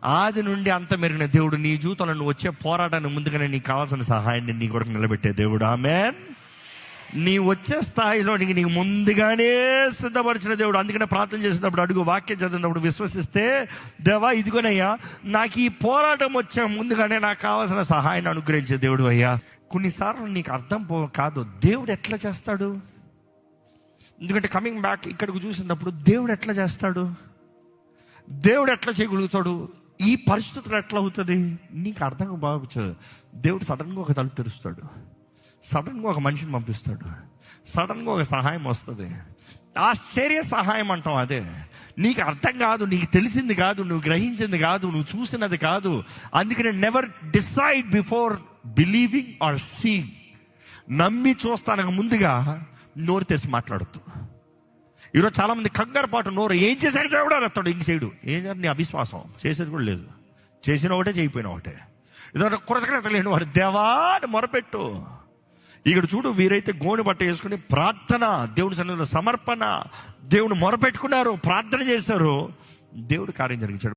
ఆది నుండి అంత మెరిగిన దేవుడు నీ జీవితంలో నువ్వు వచ్చే పోరాటాన్ని ముందుగానే నీకు కావాల్సిన సహాయాన్ని నీ కొరకు నిలబెట్టే దేవుడు. ఆమేన్. నీ వచ్చే స్థాయిలో నీకు ముందుగానే సిద్ధపరిచిన దేవుడు. అందుకనే ప్రార్థన చేసినప్పుడు అడుగు, వాక్యం చదివినప్పుడు విశ్వసిస్తే, దేవా ఇదిగోనయ్యా నాకు ఈ పోరాటం వచ్చే ముందుగానే నాకు కావాల్సిన సహాయాన్ని అనుగ్రహించే దేవుడు అయ్యా. కొన్నిసార్లు నీకు అర్థం కాదు దేవుడు ఎట్లా చేస్తాడు. ఎందుకంటే కమింగ్ బ్యాక్ ఇక్కడికి చూసినప్పుడు దేవుడు ఎట్లా చేస్తాడు, దేవుడు ఎట్లా చేయగలుగుతాడు, ఈ పరిస్థితులు ఎట్లా అవుతుంది నీకు అర్థం బాగుంచదు. దేవుడు సడన్గా ఒక తలుపు తెరుస్తాడు, సడన్గా ఒక మనిషిని పంపిస్తాడు, సడన్గా ఒక సహాయం వస్తుంది. ఆశ్చర్య సహాయం అంటాం. అదే నీకు అర్థం కాదు, నీకు తెలిసింది కాదు, నువ్వు గ్రహించింది కాదు, నువ్వు చూసినది కాదు. అందుకనే never decide before believing or seeing. నమ్మి చూస్తానికి ముందుగా నోరు తెసి మాట్లాడద్దు. ఈరోజు చాలా మంది కంగారు పాటు నోరు ఏం చేశాడు దేవుడు అని అత్తాడు, ఇంక చేయడు. ఏం చేయాలి, నీ అవిశ్వాసం. చేసేది కూడా లేదు, చేసిన ఒకటే చేయిపోయిన ఒకటే. ఇదో కొరసకనే లేని వాడు దేవాన్ని మొరపెట్టు. ఇక్కడ చూడు, వీరైతే గోనె బట్ట వేసుకుని ప్రార్థన, దేవుని సన్నిధిలో సమర్పణ, దేవుని మొరపెట్టుకున్నారు, ప్రార్థన చేశారు, దేవుడు కార్యం జరిగించాడు.